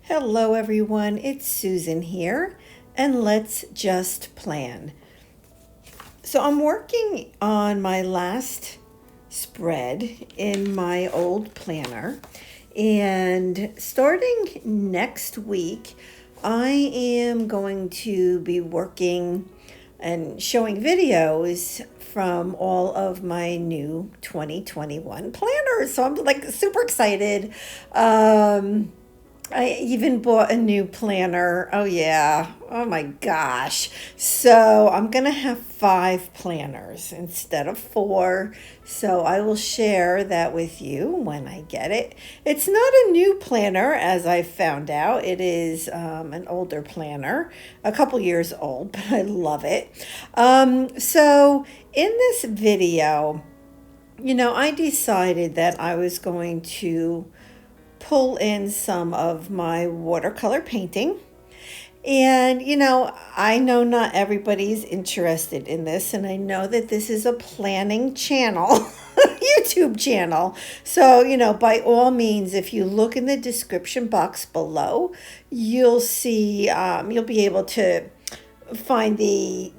Hello everyone, it's Susan here, and let's just plan. So I'm working on my last spread in my old planner, and starting next week, I am going to be working and showing videos from all of my new 2021 planners. So I'm like super excited. I even bought a new planner. Oh, yeah. Oh, my gosh. So I'm going to have 5 planners instead of 4. So I will share that with you when I get it. It's not a new planner, as I found out. It is an older planner, a couple years old, but I love it. So in this video, I decided that I was going to pull in some of my watercolor painting. And, I know not everybody's interested in this, and I know that this is a planning channel, YouTube channel. So, by all means, if you look in the description box below, you'll see, you'll be able to find the,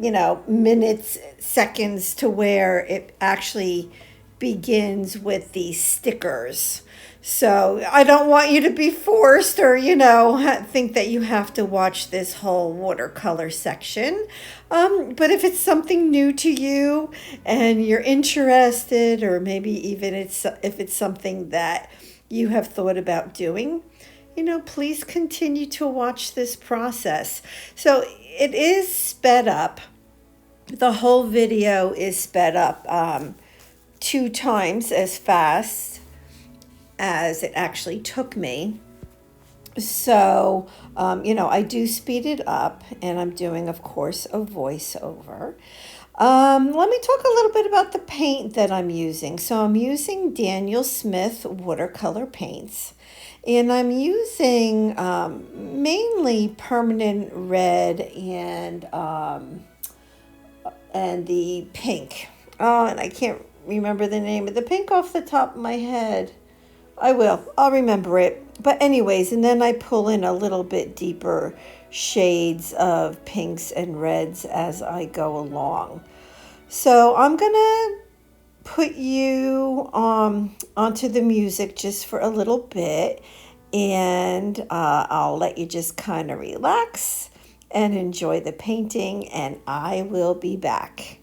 minutes, seconds to where it actually begins with the stickers. So I don't want you to be forced or, think that you have to watch this whole watercolor section. But if it's something new to you and you're interested, or maybe even if it's something that you have thought about doing, please continue to watch this process. So it is sped up. The whole video is sped up 2 times as fast as it actually took me. So, I do speed it up, and I'm doing, of course, a voiceover. Let me talk a little bit about the paint that I'm using. So I'm using Daniel Smith watercolor paints, and I'm using mainly permanent red and the pink. Oh, and I can't remember the name of the pink off the top of my head. I'll remember it. But anyways, and then I pull in a little bit deeper shades of pinks and reds as I go along. So I'm gonna put you onto the music just for a little bit, and I'll let you just kind of relax and enjoy the painting, and I will be back.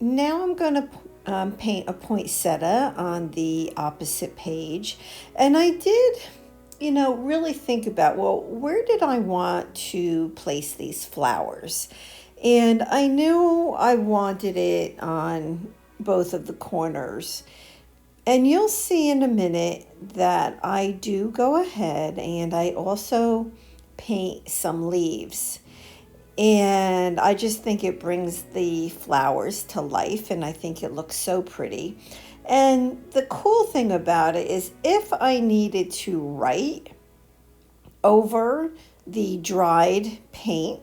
Now I'm going to paint a poinsettia on the opposite page. And I did, really think about, well, where did I want to place these flowers? And I knew I wanted it on both of the corners. And you'll see in a minute that I do go ahead and I also paint some leaves. And I just think it brings the flowers to life, and I think it looks so pretty. And the cool thing about it is, if I needed to write over the dried paint,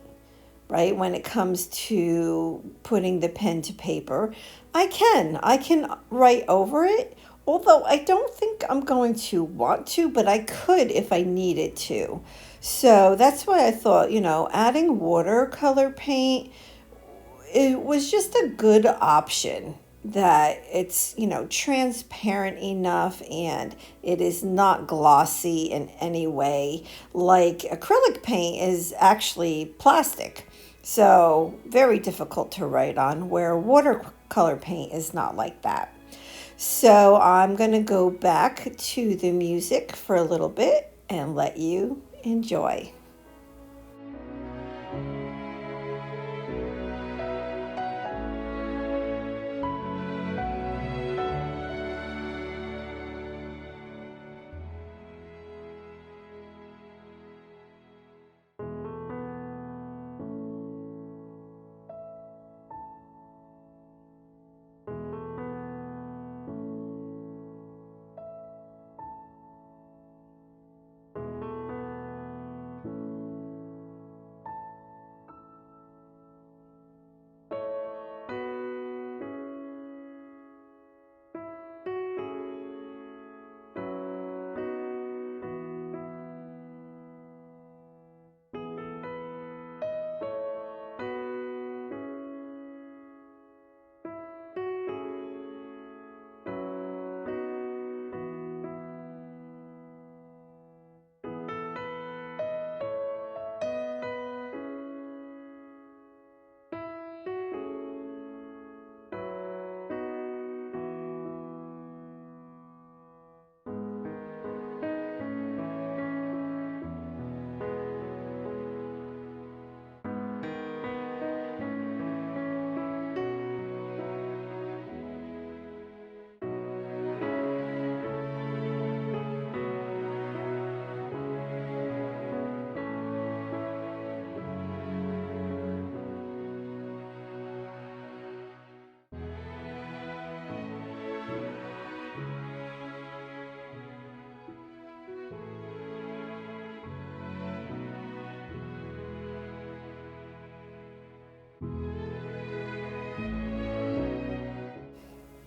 right, when it comes to putting the pen to paper, I can write over it. Although I don't think I'm going to want to, but I could if I needed to. So that's why I thought, adding watercolor paint, it was just a good option. that it's, transparent enough and it is not glossy in any way. Like acrylic paint is actually plastic, so very difficult to write on, where watercolor paint is not like that. So I'm going to go back to the music for a little bit and let you enjoy.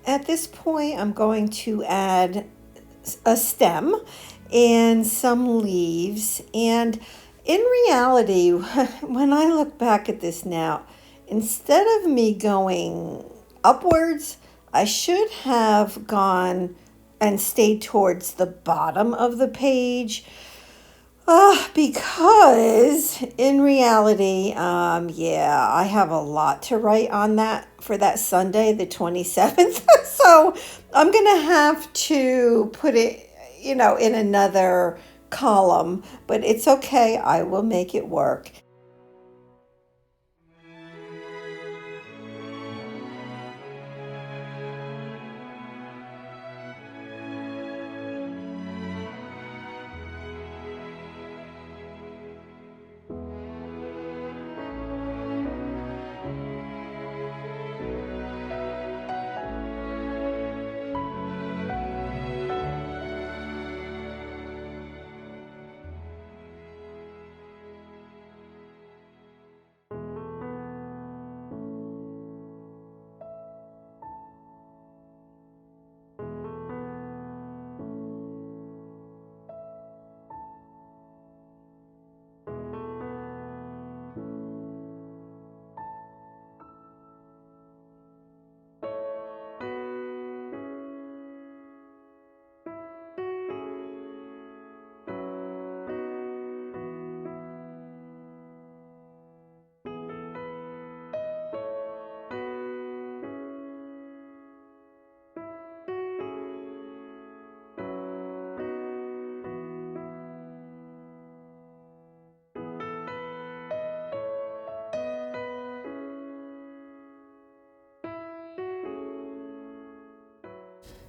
At this point, I'm going to add a stem and some leaves. And in reality, when I look back at this now, instead of me going upwards, I should have gone and stayed towards the bottom of the page. Because in reality, I have a lot to write on that for that Sunday, the 27th. So I'm going to have to put it, in another column, but it's okay. I will make it work.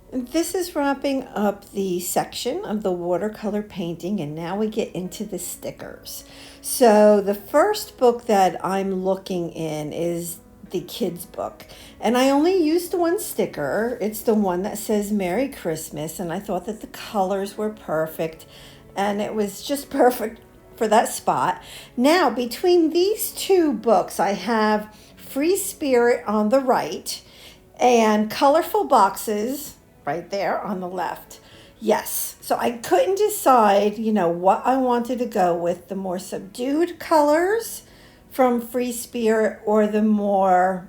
This is wrapping up the section of the watercolor painting, and now we get into the stickers. So the first book that I'm looking in is the kids book, and I only used one sticker. It's the one that says Merry Christmas, and I thought that the colors were perfect, and it was just perfect for that spot. Now between these two books, I have Free Spirit on the right and Colorful Boxes right there on the left. Yes, so I couldn't decide, what I wanted to go with, the more subdued colors from Free Spirit or the more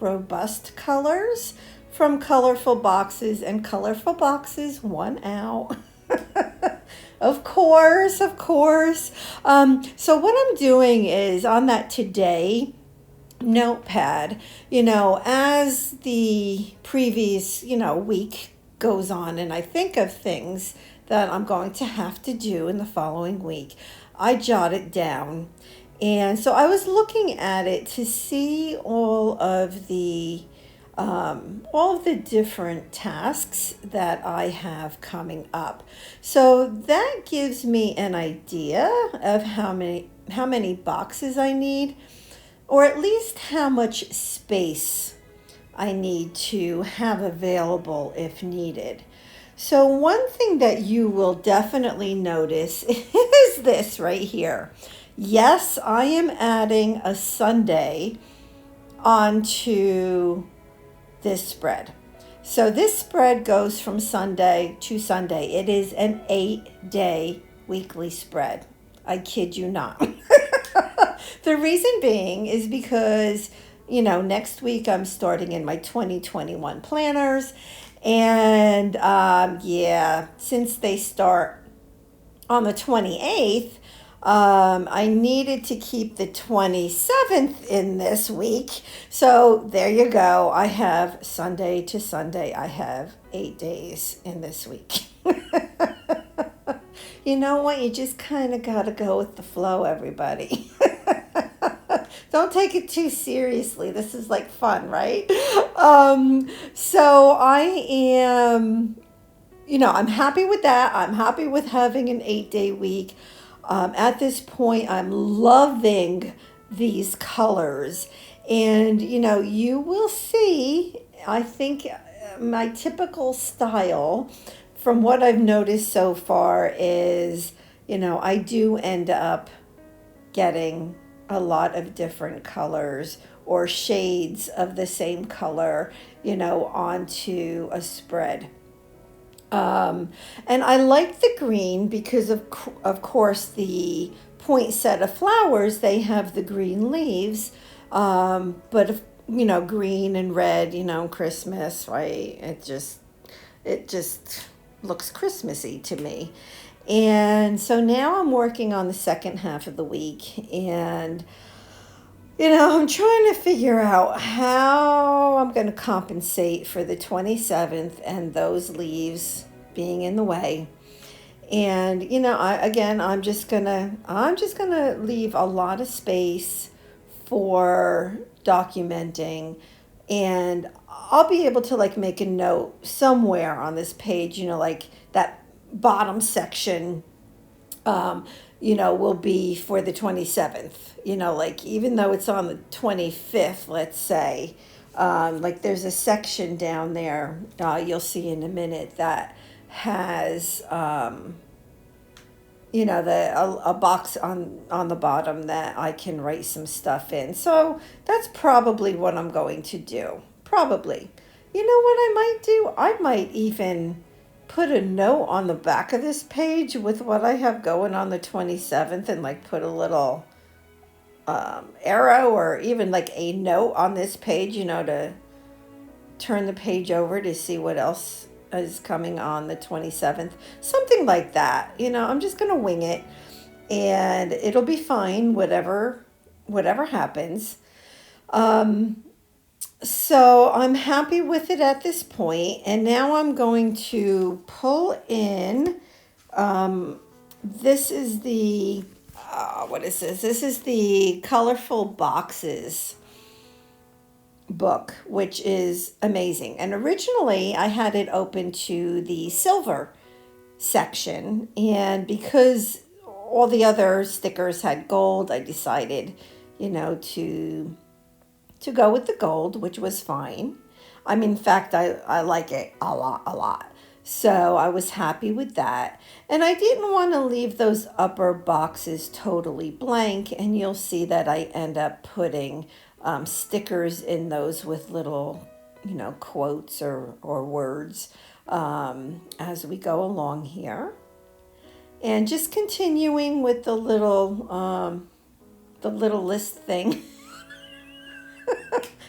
robust colors from Colorful Boxes, and Colorful Boxes won out. Of course, of course. So what I'm doing is on that today notepad, as the previous, week goes on and I think of things that I'm going to have to do in the following week, I jot it down. And so I was looking at it to see all of the different tasks that I have coming up. So that gives me an idea of how many boxes I need, or at least how much space I need to have available if needed. So one thing that you will definitely notice is this right here. Yes, I am adding a Sunday onto this spread. So this spread goes from Sunday to Sunday. It is an 8-day weekly spread. I kid you not. The reason being is because, next week I'm starting in my 2021 planners. And since they start on the 28th, I needed to keep the 27th in this week. So there you go. I have Sunday to Sunday. I have 8 days in this week. You know what? You just kind of got to go with the flow, everybody. Don't take it too seriously. This is like fun, right? So I am, I'm happy with that. I'm happy with having an 8-day week. At this point, I'm loving these colors. And, you will see, I think my typical style from what I've noticed so far is, I do end up getting a lot of different colors or shades of the same color, onto a spread. And I like the green because of course the poinsettia flowers, they have the green leaves. But if, green and red, Christmas, right? It just looks Christmassy to me. And so now I'm working on the second half of the week, and I'm trying to figure out how I'm going to compensate for the 27th and those leaves being in the way. And I'm just gonna leave a lot of space for documenting, and I'll be able to make a note somewhere on this page, like that bottom section, will be for the 27th, even though it's on the 25th, let's say, there's a section down there, you'll see in a minute, that has, a box on the bottom that I can write some stuff in. So that's probably what I'm going to do. Probably. You know what I might do? I might even put a note on the back of this page with what I have going on the 27th and put a little arrow or even a note on this page, to turn the page over to see what else is coming on the 27th. Something like that. I'm just going to wing it and it'll be fine, whatever happens. So I'm happy with it at this point, and now I'm going to pull in, this is the, what is this? This is the Colorful Boxes book, which is amazing. And originally I had it open to the silver section, and because all the other stickers had gold, I decided, to go with the gold, which was fine. In fact, I like it a lot. So I was happy with that. And I didn't want to leave those upper boxes totally blank. And you'll see that I end up putting stickers in those with little, quotes or words as we go along here. And just continuing with the little list thing.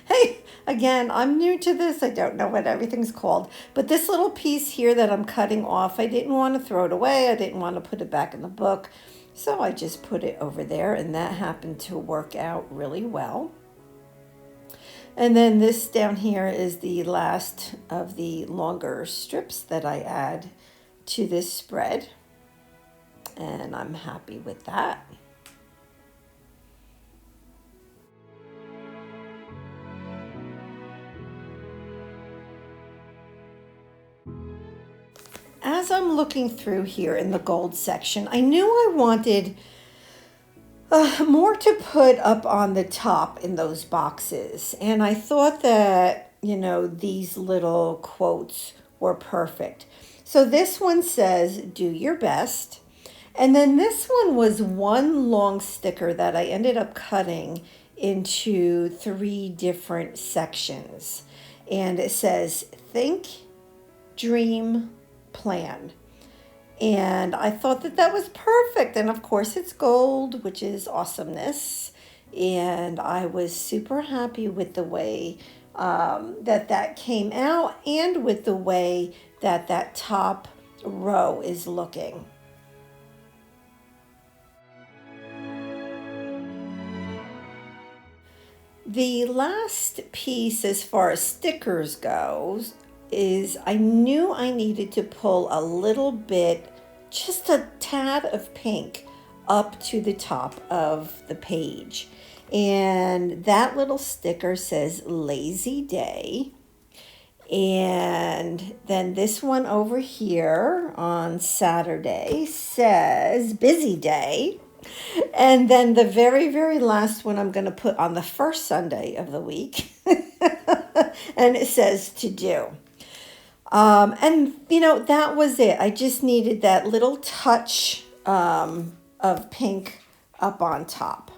Hey, Again, I'm new to this. I don't know what everything's called. But this little piece here that I'm cutting off, I didn't want to throw it away. I didn't want to put it back in the book. So I just put it over there, and that happened to work out really well. And then this down here is the last of the longer strips that I add to this spread. And I'm happy with that. As I'm looking through here in the gold section, I knew I wanted more to put up on the top in those boxes. And I thought that, these little quotes were perfect. So this one says, do your best. And then this one was one long sticker that I ended up cutting into 3 different sections. And it says, think, dream, plan. And I thought that that was perfect. And of course it's gold, which is awesomeness. And I was super happy with the way that came out, and with the way that top row is looking. The last piece as far as stickers goes is I knew I needed to pull a little bit, just a tad of pink up to the top of the page. And that little sticker says lazy day. And then this one over here on Saturday says busy day. And then the very, very last one I'm going to put on the first Sunday of the week. And it says to do. And, that was it. I just needed that little touch of pink up on top.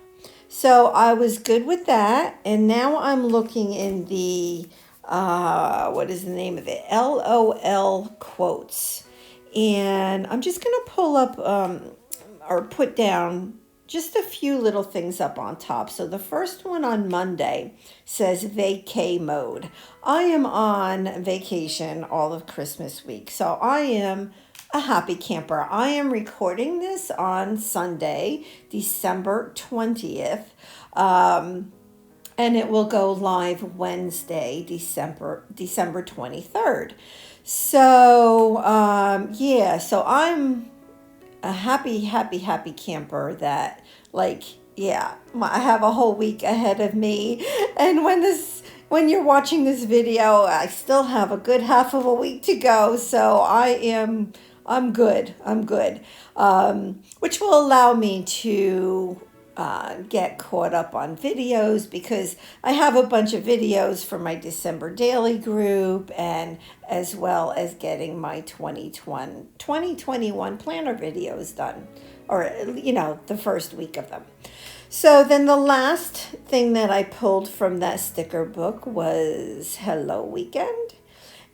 So I was good with that. And now I'm looking in the, what is the name of it? LOL quotes. And I'm just going to pull up or put down just a few little things up on top. So the first one on Monday says vacay mode. I am on vacation all of Christmas week. So I am a happy camper. I am recording this on Sunday, December 20th. And it will go live Wednesday, December 23rd. So, so I'm a happy camper that, I have a whole week ahead of me. And when you're watching this video, I still have a good half of a week to go. So I'm good. Which will allow me to get caught up on videos, because I have a bunch of videos for my December daily group, and as well as getting my 2021 planner videos done, or the first week of them. So then the last thing that I pulled from that sticker book was Hello Weekend.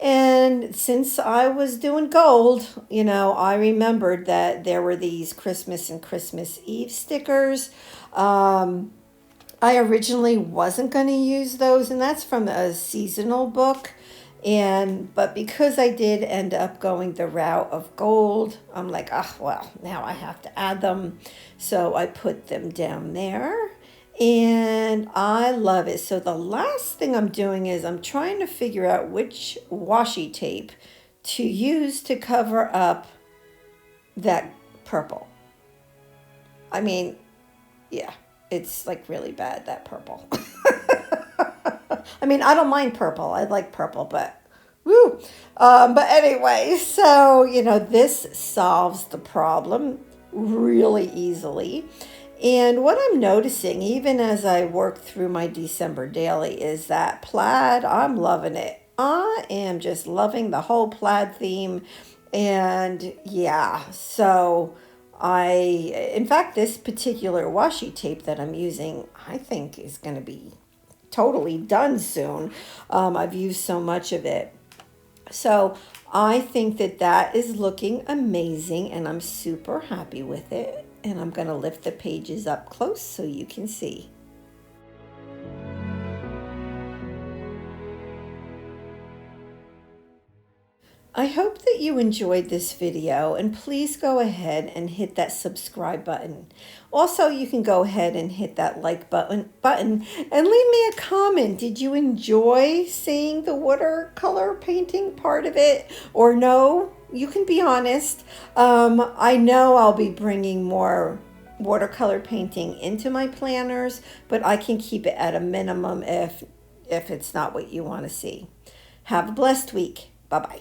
And since I was doing gold, I remembered that there were these Christmas and Christmas Eve stickers. I originally wasn't going to use those, and that's from a seasonal book. But because I did end up going the route of gold, I'm like, now I have to add them. So I put them down there. And I love it. So the last thing I'm doing is I'm trying to figure out which washi tape to use to cover up that purple. I mean, yeah, it's like really bad, that purple. I mean, I don't mind purple. I like purple, but woo. But anyway, so, this solves the problem really easily. And what I'm noticing, even as I work through my December daily, is that plaid, I'm loving it. I am just loving the whole plaid theme. And so in fact, this particular washi tape that I'm using, I think is going to be totally done soon. I've used so much of it. So I think that is looking amazing, and I'm super happy with it. And I'm going to lift the pages up close so you can see. I hope that you enjoyed this video, and please go ahead and hit that subscribe button. Also, you can go ahead and hit that like button and leave me a comment. Did you enjoy seeing the watercolor painting part of it, or no? You can be honest. I know I'll be bringing more watercolor painting into my planners, but I can keep it at a minimum if it's not what you want to see. Have a blessed week. Bye-bye.